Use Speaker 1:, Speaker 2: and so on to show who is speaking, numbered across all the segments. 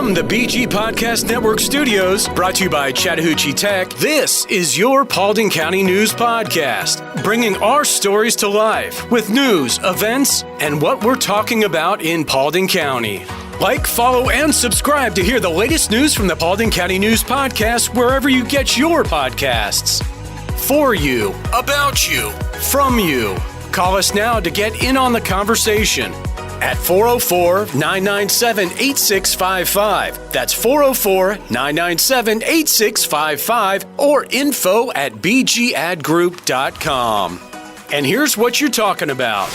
Speaker 1: From the BG Podcast Network studios, brought to you by Chattahoochee Tech, this is your Paulding County News Podcast, bringing our stories to life with news, events, and what we're talking about in Paulding County. Like, follow, and subscribe to hear the latest news from the Paulding County News Podcast wherever you get your podcasts. For you, about you, from you. Call us now to get in on the conversation at 404-997-8655. That's 404-997-8655 or info@bgadgroup.com. And here's what you're talking about.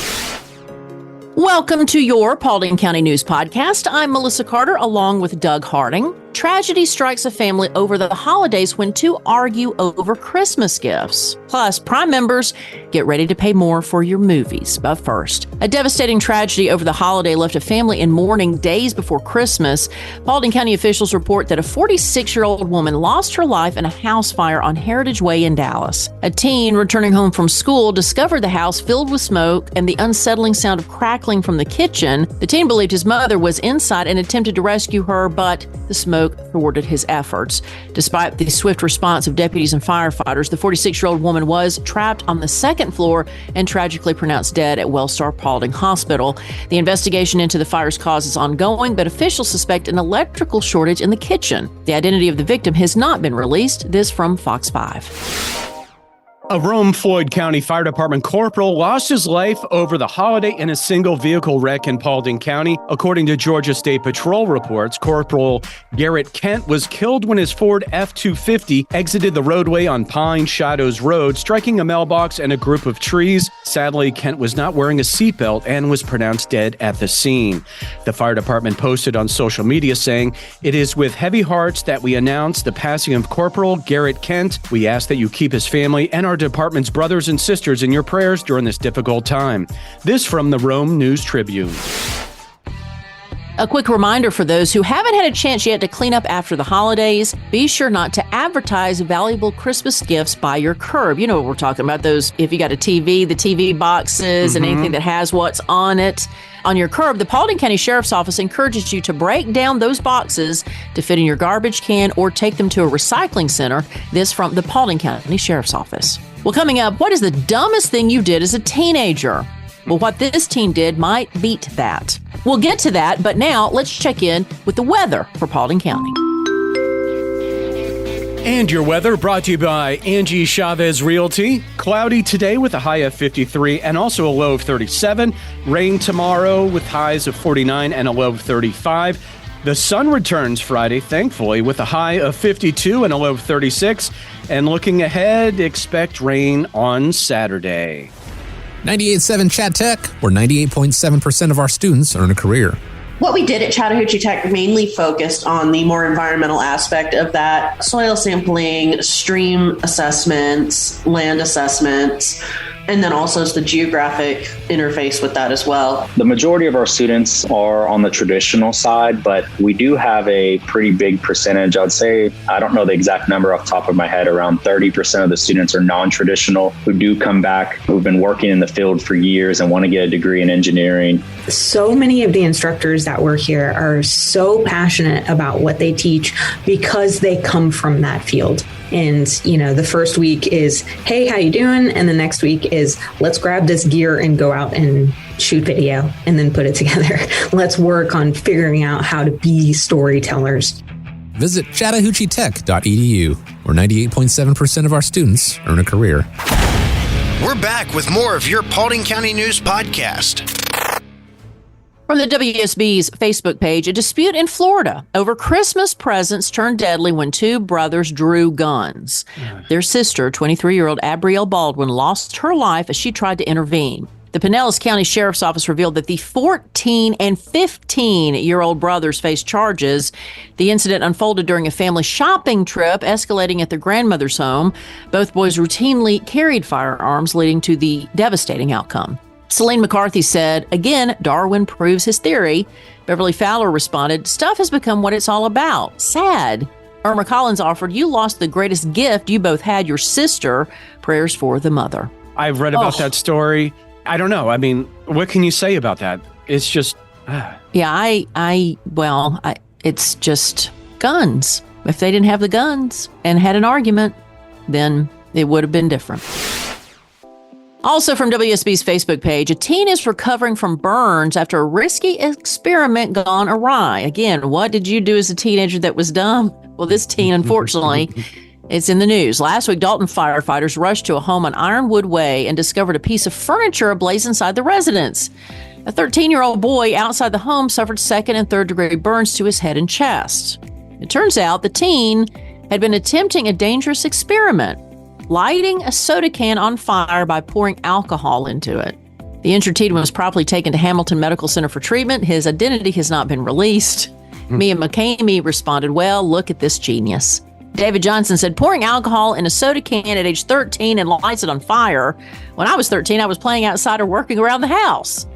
Speaker 2: Welcome to your Paulding County News Podcast. I'm Melissa Carter along with Doug Harding. Tragedy strikes a family over the holidays when two argue over Christmas gifts. Plus, Prime members get ready to pay more for your movies. But first, a devastating tragedy over the holiday left a family in mourning days before Christmas. Paulding County officials report that a 46-year-old woman lost her life in a house fire on Heritage Way in Dallas. A teen returning home from school discovered the house filled with smoke and the unsettling sound of crackling from the kitchen. The teen believed his mother was inside and attempted to rescue her, but the smoke thwarted his efforts. Despite the swift response of deputies and firefighters, the 46-year-old woman was trapped on the second floor and tragically pronounced dead at Wellstar Paulding Hospital. The investigation into the fire's cause is ongoing, but officials suspect an electrical shortage in the kitchen. The identity of the victim has not been released. This from Fox 5.
Speaker 1: A Rome-Floyd County Fire Department corporal lost his life over the holiday in a single vehicle wreck in Paulding County. According to Georgia State Patrol reports, Corporal Garrett Kent was killed when his Ford F-250 exited the roadway on Pine Shadows Road, striking a mailbox and a group of trees. Sadly, Kent was not wearing a seatbelt and was pronounced dead at the scene. The fire department posted on social media saying, "It is with heavy hearts that we announce the passing of Corporal Garrett Kent. We ask that you keep his family and our department's brothers and sisters in your prayers during this difficult time." This from the Rome News Tribune.
Speaker 2: A quick reminder for those who haven't had a chance yet to clean up after the holidays, be sure not to advertise valuable Christmas gifts by your curb. You know what we're talking about, those, if you got a TV, the TV boxes and anything that has what's on it on your curb. The Paulding County Sheriff's Office encourages you to break down those boxes to fit in your garbage can or take them to a recycling center. This from the Paulding County Sheriff's Office. Well, coming up, what is the dumbest thing you did as a teenager? Well, what this teen did might beat that. We'll get to that, but now let's check in with the weather for Paulding County.
Speaker 1: And your weather brought to you by Angie Chavez Realty. Cloudy today with a high of 53 and also a low of 37. Rain tomorrow with highs of 49 and a low of 35. The sun returns Friday, thankfully, with a high of 52 and a low of 36. And looking ahead, expect rain on Saturday.
Speaker 3: 98.7 Chat Tech, where 98.7% of our students earn a career.
Speaker 4: What we did at Chattahoochee Tech mainly focused on the more environmental aspect of that: soil sampling, stream assessments, land assessments, and then also the geographic interface with that as well.
Speaker 5: The majority of our students are on the traditional side, but we do have a pretty big percentage. I'd say, I don't know the exact number off the top of my head, around 30% of the students are non-traditional who do come back, who've been working in the field for years and want to get a degree in engineering.
Speaker 6: So many of the instructors that work here are so passionate about what they teach because they come from that field. And, you know, the first week is, hey, how you doing? And the next week is, let's grab this gear and go out and shoot video and then put it together. Let's work on figuring out how to be storytellers.
Speaker 3: Visit chattahoocheetech.edu, where 98.7% of our students earn a career.
Speaker 7: We're back with more of your Paulding County News Podcast.
Speaker 2: From the WSB's Facebook page, a dispute in Florida over Christmas presents turned deadly when two brothers drew guns. Their sister, 23-year-old Abrielle Baldwin, lost her life as she tried to intervene. The Pinellas County Sheriff's Office revealed that the 14 and 15-year-old brothers faced charges. The incident unfolded during a family shopping trip, escalating at their grandmother's home. Both boys routinely carried firearms, leading to the devastating outcome. Celine McCarthy said, again, Darwin proves his theory. Beverly Fowler responded, stuff has become what it's all about. Sad. Irma Collins offered, you lost the greatest gift. You both had, your sister. Prayers for the mother.
Speaker 1: I've read about that story. I don't know. I mean, what can you say about that? It's just...
Speaker 2: Yeah, it's just guns. If they didn't have the guns and had an argument, then it would have been different. Also from WSB's Facebook page, a teen is recovering from burns after a risky experiment gone awry. Again, what did you do as a teenager that was dumb? Well, this teen, unfortunately, it's in the news. Last week, Dalton firefighters rushed to a home on Ironwood Way and discovered a piece of furniture ablaze inside the residence. A 13-year-old boy outside the home suffered second and third degree burns to his head and chest. It turns out the teen had been attempting a dangerous experiment, lighting a soda can on fire by pouring alcohol into it. The injured teen was promptly taken to Hamilton Medical Center for treatment. His identity has not been released. Mia McCamey responded, "Well, look at this genius." David Johnson said, "Pouring alcohol in a soda can at age 13 and lights it on fire. When I was 13, I was playing outside or working around the house."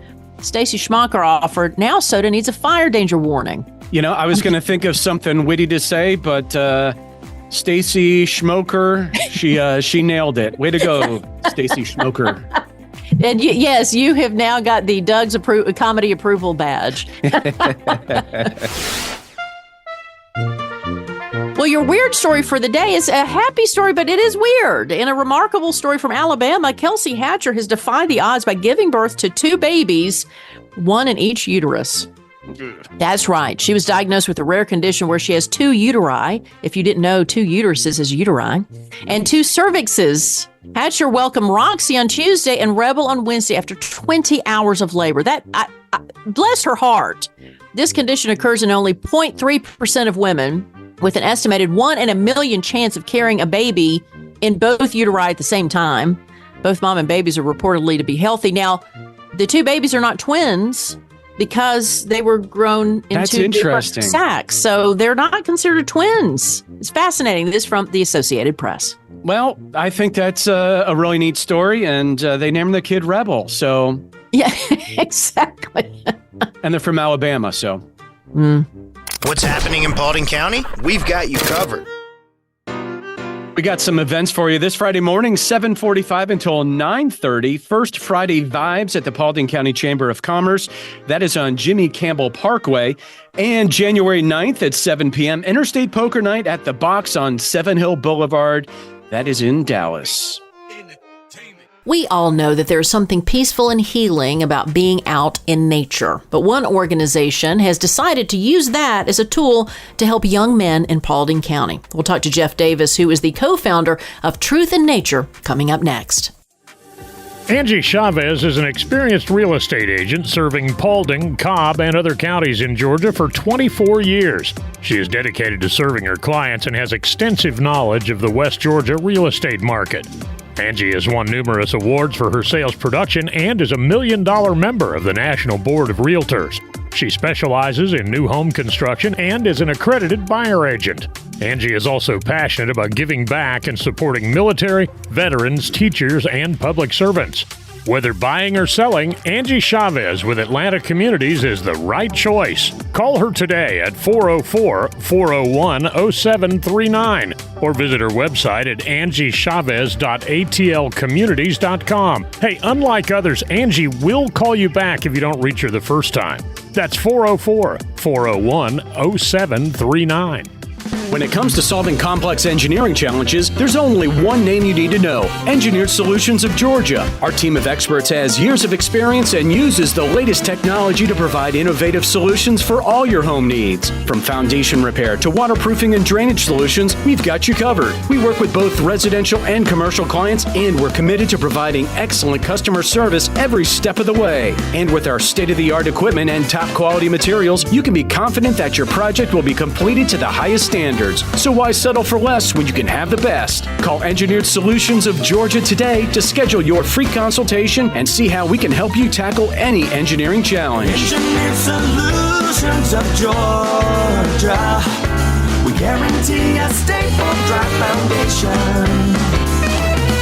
Speaker 2: Stacy Schmacher offered, "Now soda needs a fire danger warning."
Speaker 1: I was going to think of something witty to say, but Stacy Schmoker, she nailed it. Way to go, Stacy Schmoker.
Speaker 2: And yes, you have now got the Doug's comedy approval badge. Well, your weird story for the day is a happy story, but it is weird. In a remarkable story from Alabama, Kelsey Hatcher has defied the odds by giving birth to 2 babies, one in each uterus. That's right. She was diagnosed with a rare condition where she has 2 uteri. If you didn't know, 2 uteruses is uteri. And 2 cervixes. Hatcher welcomed Roxy on Tuesday and Rebel on Wednesday after 20 hours of labor. Bless her heart. This condition occurs in only 0.3% of women, with an estimated 1 in a million chance of carrying a baby in both uteri at the same time. Both mom and babies are reportedly to be healthy. Now, the 2 babies are not twins, because they were grown into different sacks. So they're not considered twins. It's fascinating. This from the Associated Press.
Speaker 1: Well, I think that's a really neat story, and they named the kid Rebel. So
Speaker 2: yeah, exactly.
Speaker 1: And they're from Alabama, so.
Speaker 7: What's happening in Paulding County? We've got you covered.
Speaker 1: We got some events for you this Friday morning, 7:45 until 9:30. First Friday Vibes at the Paulding County Chamber of Commerce. That is on Jimmy Campbell Parkway. And January 9th at 7 p.m., Interstate Poker Night at the Box on Seven Hill Boulevard. That is in Dallas.
Speaker 2: We all know that there's something peaceful and healing about being out in nature, but one organization has decided to use that as a tool to help young men in Paulding County. We'll talk to Jeff Davis, who is the co-founder of Truth in Nature, coming up next.
Speaker 8: Angie Chavez is an experienced real estate agent serving Paulding, Cobb, and other counties in Georgia for 24 years. She is dedicated to serving her clients and has extensive knowledge of the West Georgia real estate market. Angie has won numerous awards for her sales production and is a $1 million member of the National Board of Realtors. She specializes in new home construction and is an accredited buyer agent. Angie is also passionate about giving back and supporting military, veterans, teachers, and public servants. Whether buying or selling, Angie Chavez with Atlanta Communities is the right choice. Call her today at 404-401-0739 or visit her website at angiechavez.atlcommunities.com. Hey, unlike others, Angie will call you back if you don't reach her the first time. That's 404-401-0739.
Speaker 1: When it comes to solving complex engineering challenges, there's only one name you need to know: Engineered Solutions of Georgia. Our team of experts has years of experience and uses the latest technology to provide innovative solutions for all your home needs. From foundation repair to waterproofing and drainage solutions, we've got you covered. We work with both residential and commercial clients, and we're committed to providing excellent customer service every step of the way. And with our state-of-the-art equipment and top-quality materials, you can be confident that your project will be completed to the highest standards. So why settle for less when you can have the best? Call Engineered Solutions of Georgia today to schedule your free consultation and see how we can help you tackle any engineering challenge.
Speaker 9: Engineered Solutions of Georgia. We guarantee a stable, dry foundation.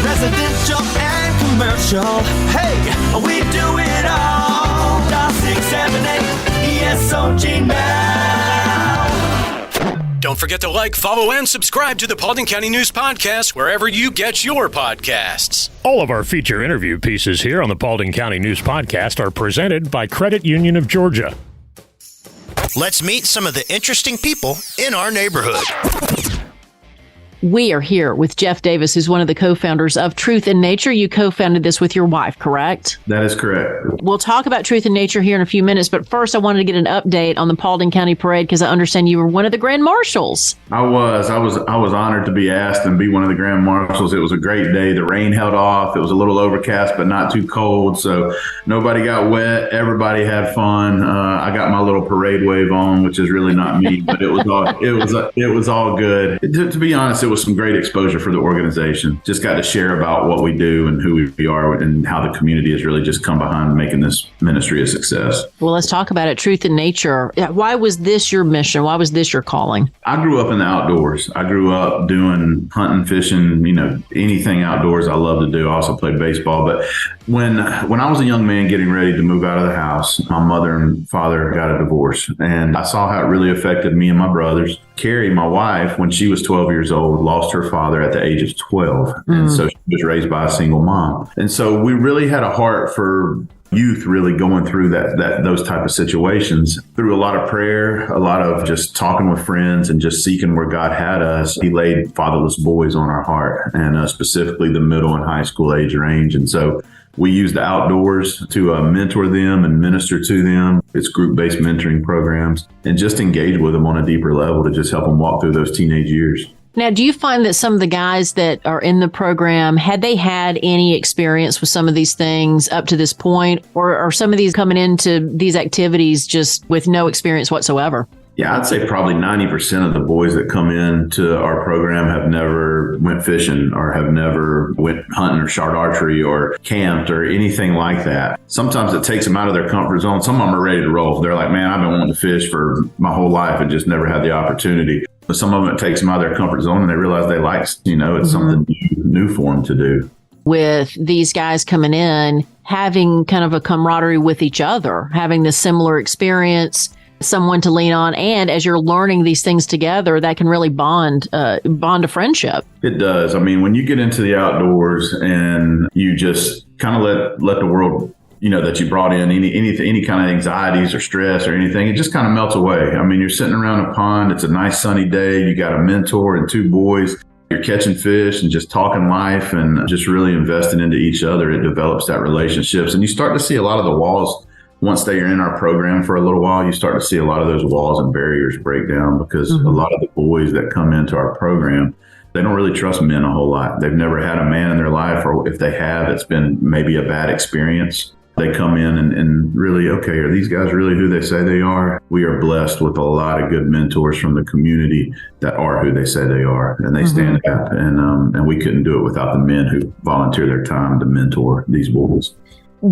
Speaker 9: Residential and commercial. Hey, we do it all. Dial 678 ESOG now.
Speaker 1: Don't forget to like, follow, and subscribe to the Paulding County News Podcast wherever you get your podcasts.
Speaker 8: All of our feature interview pieces here on the Paulding County News Podcast are presented by Credit Union of Georgia.
Speaker 7: Let's meet some of the interesting people in our neighborhood.
Speaker 2: We are here with Jeff Davis, who's one of the co-founders of Truth in Nature. You co-founded this with your wife, correct?
Speaker 10: That is correct.
Speaker 2: We'll talk about Truth in Nature here in a few minutes, but first I wanted to get an update on the Paulding County Parade because I understand you were one of the Grand Marshals.
Speaker 10: I was honored to be asked and be one of the Grand Marshals. It was a great day. The rain held off. It was a little overcast, but not too cold, so nobody got wet. Everybody had fun. I got my little parade wave on, which is really not me, but it was all good. To be honest, it was some great exposure for the organization. Just got to share about what we do and who we are and how the community has really just come behind making this ministry a success.
Speaker 2: Well, let's talk about it. Truth in Nature. Why was this your mission? Why was this your calling?
Speaker 10: I grew up in the outdoors. I grew up doing hunting, fishing, anything outdoors I love to do. I also played baseball. But when I was a young man getting ready to move out of the house, my mother and father got a divorce. And I saw how it really affected me and my brothers. Carrie, my wife, when she was 12 years old, lost her father at the age of 12. And so she was raised by a single mom. And so we really had a heart for youth really going through those type of situations. Through a lot of prayer, a lot of just talking with friends and just seeking where God had us, he laid fatherless boys on our heart, and specifically the middle and high school age range. And so we use the outdoors to mentor them and minister to them. It's group-based mentoring programs and just engage with them on a deeper level to just help them walk through those teenage years.
Speaker 2: Now, do you find that some of the guys that are in the program, had they had any experience with some of these things up to this point, or are some of these coming into these activities just with no experience whatsoever?
Speaker 10: Yeah, I'd say probably 90% of the boys that come into our program have never went fishing or have never went hunting or shot archery or camped or anything like that. Sometimes it takes them out of their comfort zone. Some of them are ready to roll. They're like, man, I've been wanting to fish for my whole life and just never had the opportunity. But some of them, it takes them out of their comfort zone and they realize they like, it's something new for them to do.
Speaker 2: With these guys coming in, having kind of a camaraderie with each other, having this similar experience, someone to lean on, and as you're learning these things together, that can really bond a friendship.
Speaker 10: It does. I mean, when you get into the outdoors and you just kind of let the world, that you brought in any kind of anxieties or stress or anything, it just kind of melts away. I mean, you're sitting around a pond. It's a nice sunny day. You got a mentor and two boys. You're catching fish and just talking life and just really investing into each other. It develops that relationships, and you start to see a lot of the walls. Once they are in our program for a little while, you start to see a lot of those walls and barriers break down because a lot of the boys that come into our program, they don't really trust men a whole lot. They've never had a man in their life, or if they have, it's been maybe a bad experience. They come in and really, okay, are these guys really who they say they are? We are blessed with a lot of good mentors from the community that are who they say they are, and they stand up. And we couldn't do it without the men who volunteer their time to mentor these boys.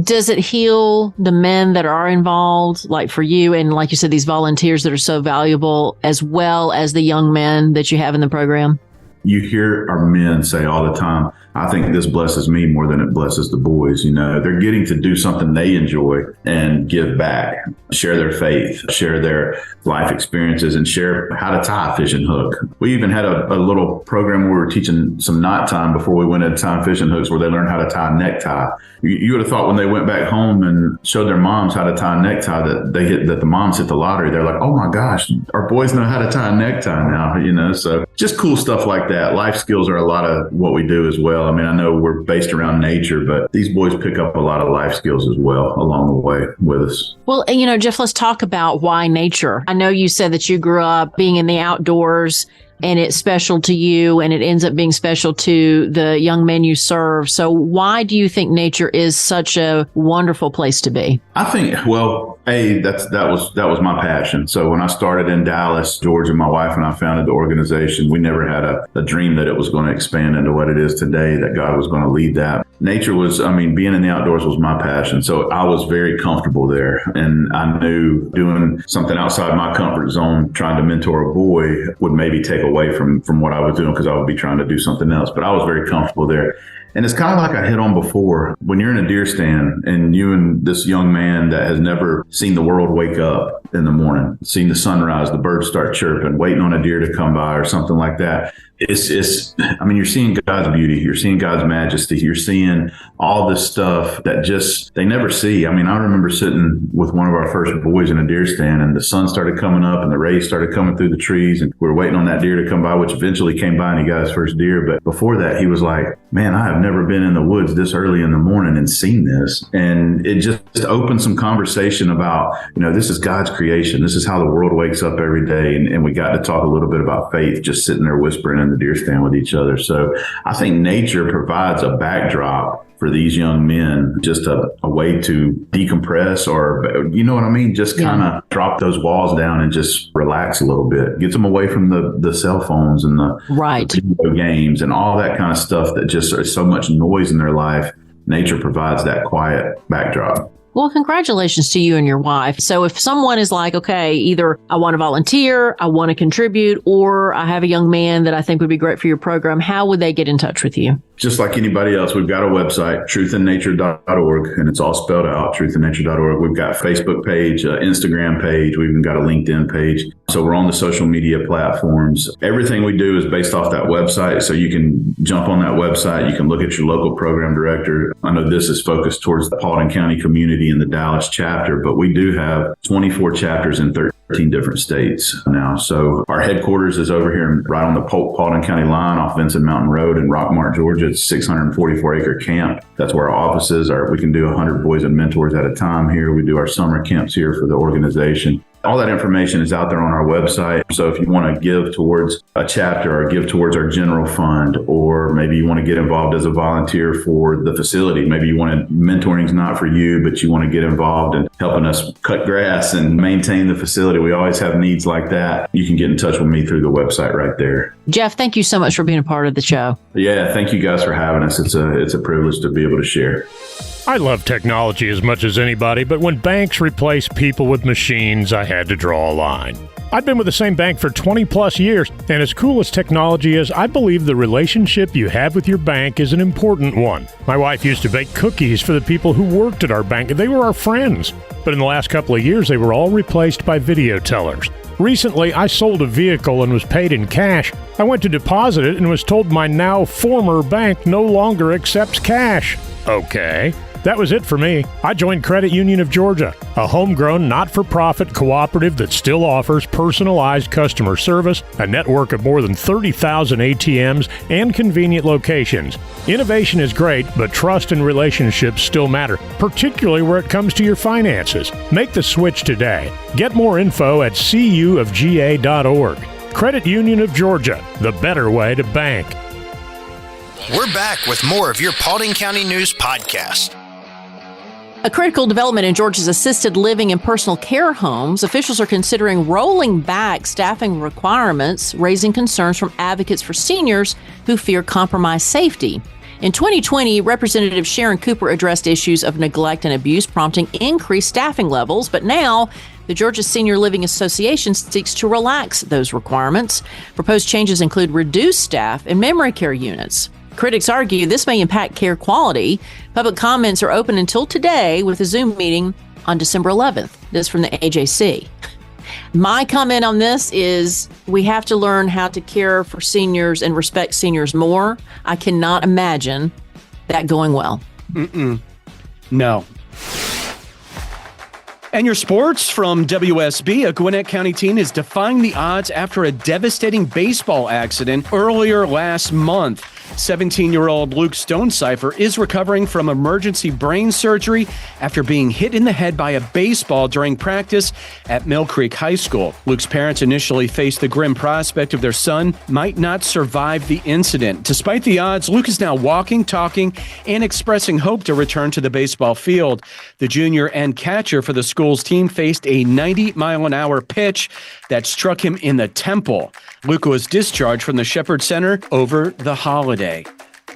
Speaker 2: Does it heal the men that are involved, like for you, and like you said, these volunteers that are so valuable, as well as the young men that you have in the program?
Speaker 10: You hear our men say all the time, I think this blesses me more than it blesses the boys. They're getting to do something they enjoy and give back, share their faith, share their life experiences, and share how to tie a fishing hook. We even had a little program where we were teaching some knot tying before we went into tying fishing hooks, where they learned how to tie a necktie. You would have thought when they went back home and showed their moms how to tie a necktie that the moms hit the lottery. They're like, oh my gosh, our boys know how to tie a necktie now, so just cool stuff like that. Life skills are a lot of what we do as well. I mean, I know we're based around nature, but these boys pick up a lot of life skills as well along the way with us.
Speaker 2: Well, Jeff, let's talk about why nature. I know you said that you grew up being in the outdoors and it's special to you and it ends up being special to the young men you serve. So why do you think nature is such a wonderful place to be?
Speaker 10: I think, that was my passion. So when I started in Dallas, Georgia, my wife and I founded the organization. We never had a dream that it was going to expand into what it is today, that God was going to lead that. Nature was, being in the outdoors was my passion. So I was very comfortable there. And I knew doing something outside my comfort zone, trying to mentor a boy, would maybe take away from what I was doing, because I would be trying to do something else. But I was very comfortable there. And it's kind of like I hit on before. When you're in a deer stand and you and this young man that has never seen the world wake up in the morning, seen the sunrise, the birds start chirping, waiting on a deer to come by or something like that. I mean, you're seeing God's beauty, you're seeing God's majesty, you're seeing all this stuff that just they never see. I mean, I remember sitting with one of our first boys in a deer stand, and the sun started coming up and the rays started coming through the trees, and we were waiting on that deer to come by, which eventually came by and he got his first deer. But before that, he was like, man, I have never been in the woods this early in the morning and seen this. And it just opened some conversation about, this is God's creation. This is how the world wakes up every day. And we got to talk a little bit about faith, just sitting there whispering in the deer stand with each other. So I think nature provides a backdrop for these young men, just a way to decompress, or, you know what I mean? Just kind of drop those walls down and just relax a little bit. Gets them away from the cell phones and the video games and all that kind of stuff that just is so much noise in their life. Nature provides that quiet backdrop.
Speaker 2: Well, congratulations to you and your wife. So if someone is like, okay, either I want to volunteer, I want to contribute, or I have a young man that I think would be great for your program, how would they get in touch with you?
Speaker 10: Just like anybody else, we've got a website, truthandnature.org, and it's all spelled out, truthandnature.org. We've got a Facebook page, Instagram page. We've even got a LinkedIn page. So we're on the social media platforms. Everything we do is based off that website. So you can jump on that website. You can look at your local program director. I know this is focused towards the Paulding County community in the Dallas chapter, but we do have 24 chapters in 13 different states now. So our headquarters is over here right on the Paulding County line off Vincent Mountain Road in Rockmart, Georgia. It's a 644-acre camp. That's where our offices are. We can do 100 boys and mentors at a time here. We do our summer camps here for the organization. All that information is out there on our website. So if you want to give towards a chapter or give towards our general fund, or maybe you want to get involved as a volunteer for the facility, maybe you want to, mentoring's not for you, but you want to get involved in helping us cut grass and maintain the facility. We always have needs like that. You can get in touch with me through the website right there.
Speaker 2: Jeff, thank you so much for being a part of the show.
Speaker 10: Yeah, thank you guys for having us. It's a privilege to be able to share.
Speaker 8: I love technology as much as anybody, but when banks replace people with machines, I had to draw a line. I've been with the same bank for 20 plus years, and as cool as technology is, I believe the relationship you have with your bank is an important one. My wife used to bake cookies for the people who worked at our bank, and they were our friends. But in the last couple of years, they were all replaced by video tellers. Recently, I sold a vehicle and was paid in cash. I went to deposit it and was told my now former bank no longer accepts cash. Okay. That was it for me. I joined Credit Union of Georgia, a homegrown, not-for-profit cooperative that still offers personalized customer service, a network of more than 30,000 ATMs, and convenient locations. Innovation is great, but trust and relationships still matter, particularly where it comes to your finances. Make the switch today. Get more info at cuofga.org. Credit Union of Georgia, the better way to bank.
Speaker 7: We're back with more of your Paulding County News Podcast.
Speaker 2: A critical development in Georgia's assisted living and personal care homes. Officials are considering rolling back staffing requirements, raising concerns from advocates for seniors who fear compromised safety. In 2020, Representative Sharon Cooper addressed issues of neglect and abuse, prompting increased staffing levels. But now, the Georgia Senior Living Association seeks to relax those requirements. Proposed changes include reduced staff in memory care units. Critics argue this may impact care quality. Public comments are open until today with a Zoom meeting on December 11th. This is from the AJC. My comment on this is we have to learn how to care for seniors and respect seniors more. I cannot imagine that going well.
Speaker 1: No. And your sports from WSB, a Gwinnett County teen is defying the odds after a devastating baseball accident earlier last month. 17-year-old Luke Stonecipher is recovering from emergency brain surgery after being hit in the head by a baseball during practice at Mill Creek High School. Luke's parents initially faced the grim prospect of their son might not survive the incident. Despite the odds, Luke is now walking, talking, and expressing hope to return to the baseball field. The junior and catcher for the school's team faced a 90-mile-an-hour pitch that struck him in the temple. Luke was discharged from the Shepherd Center over the holiday.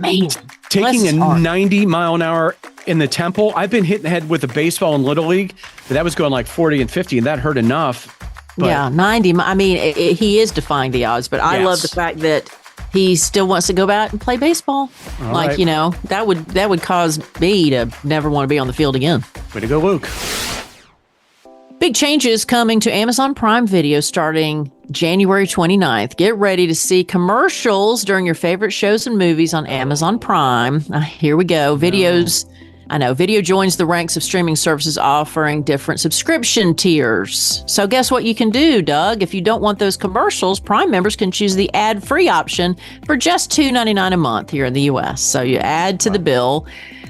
Speaker 2: Man,
Speaker 1: taking a 90-mile-an-hour in the temple. I've been hit in the head with a baseball in Little League, but that was going like 40 and 50, and that hurt enough. But,
Speaker 2: yeah, 90. I mean, he is defying the odds, but I love the fact that he still wants to go out and play baseball.
Speaker 1: All
Speaker 2: like,
Speaker 1: right.
Speaker 2: you know, that would cause me to never want to be on the field again.
Speaker 1: Way to go, Luke.
Speaker 2: Big changes coming to Amazon Prime Video starting January 29th. Get ready to see commercials during your favorite shows and movies on Amazon Prime. Here we go. Video joins the ranks of streaming services offering different subscription tiers. So guess what you can do, Doug? If you don't want those commercials, Prime members can choose the ad-free option for just $2.99 a month here in the U.S. So you add to the bill.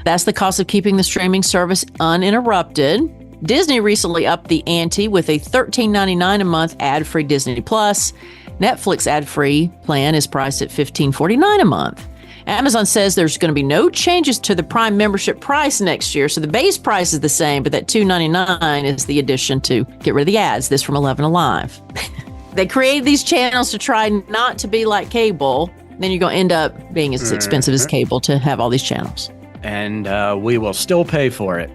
Speaker 2: That's the cost of keeping the streaming service uninterrupted. Disney recently upped the ante with a $13.99 a month ad-free Disney Plus. Netflix ad-free plan is priced at $15.49 a month. Amazon says there's going to be no changes to the Prime membership price next year, so the base price is the same, but that $2.99 is the addition to get rid of the ads. This from 11 Alive. They created these channels to try not to be like cable. Then you're going to end up being as expensive as cable to have all these channels.
Speaker 1: And we will still pay for it.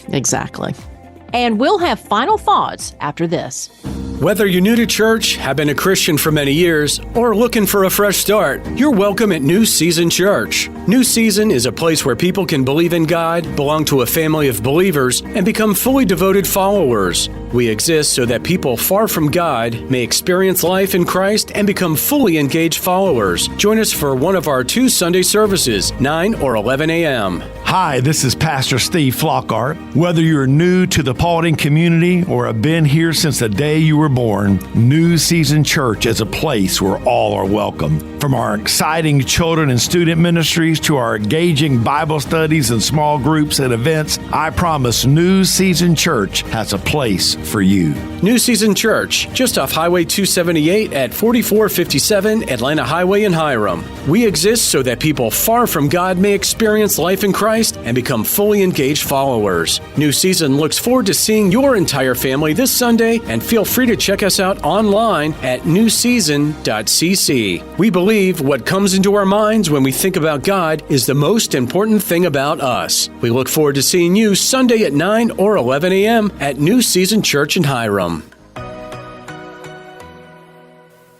Speaker 2: Exactly. And we'll have final thoughts after this.
Speaker 1: Whether you're new to church, have been a Christian for many years, or looking for a fresh start, you're welcome at New Season Church. New Season is a place where people can believe in God, belong to a family of believers, and become fully devoted followers. We exist so that people far from God may experience life in Christ and become fully engaged followers. Join us for one of our 2 Sunday services, 9 or 11 a.m.
Speaker 11: Hi, this is Pastor Steve Flockhart. Whether you're new to the Paulding community or have been here since the day you were born, New Season Church is a place where all are welcome. From our exciting children and student ministries to our engaging Bible studies and small groups and events, I promise New Season Church has a place for you.
Speaker 1: New Season Church, just off Highway 278 at 4457 Atlanta Highway in Hiram. We exist so that people far from God may experience life in Christ and become fully engaged followers. New Season looks forward to seeing your entire family this Sunday, and feel free to check us out online at newseason.cc. We believe what comes into our minds when we think about God is the most important thing about us. We look forward to seeing you Sunday at 9 or 11 a.m. at New Season Church in Hiram.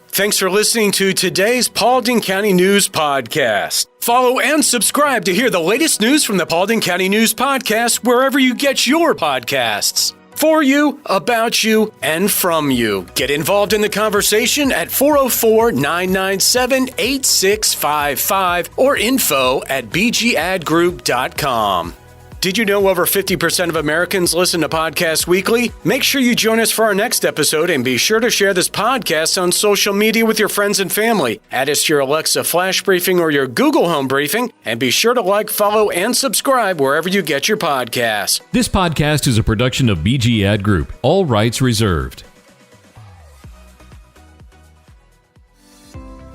Speaker 1: Thanks for listening to today's Paulding County News Podcast. Follow and subscribe to hear the latest news from the Paulding County News Podcast wherever you get your podcasts. For you, about you, and from you. Get involved in the conversation at 404-997-8655 or info@bgadgroup.com. Did you know over 50% of Americans listen to podcasts weekly? Make sure you join us for our next episode, and be sure to share this podcast on social media with your friends and family. Add us to your Alexa Flash Briefing or your Google Home Briefing, and be sure to like, follow, and subscribe wherever you get your podcasts.
Speaker 12: This podcast is a production of BG Ad Group. All rights reserved.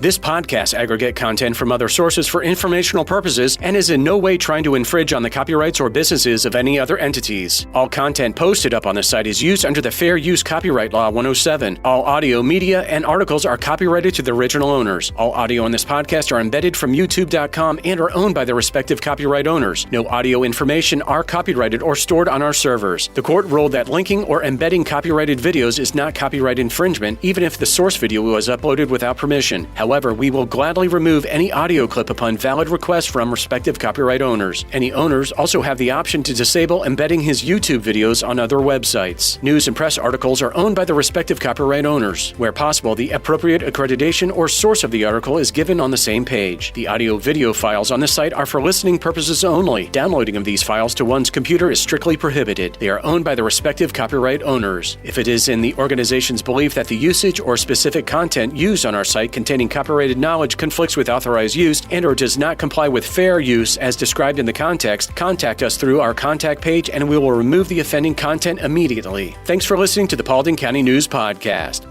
Speaker 1: This podcast aggregate content from other sources for informational purposes and is in no way trying to infringe on the copyrights or businesses of any other entities. All content posted up on the site is used under the Fair Use Copyright Law 107. All audio, media, and articles are copyrighted to the original owners. All audio on this podcast are embedded from youtube.com and are owned by their respective copyright owners. No audio information are copyrighted or stored on our servers. The court ruled that linking or embedding copyrighted videos is not copyright infringement, even if the source video was uploaded without permission. However, we will gladly remove any audio clip upon valid request from respective copyright owners. Any owners also have the option to disable embedding his YouTube videos on other websites. News and press articles are owned by the respective copyright owners. Where possible, the appropriate accreditation or source of the article is given on the same page. The audio-video files on this site are for listening purposes only. Downloading of these files to one's computer is strictly prohibited. They are owned by the respective copyright owners. If it is in the organization's belief that the usage or specific content used on our site containing copyrighted knowledge conflicts with authorized use and or does not comply with fair use as described in the context, contact us through our contact page and we will remove the offending content immediately. Thanks for listening to the Paulding County News Podcast.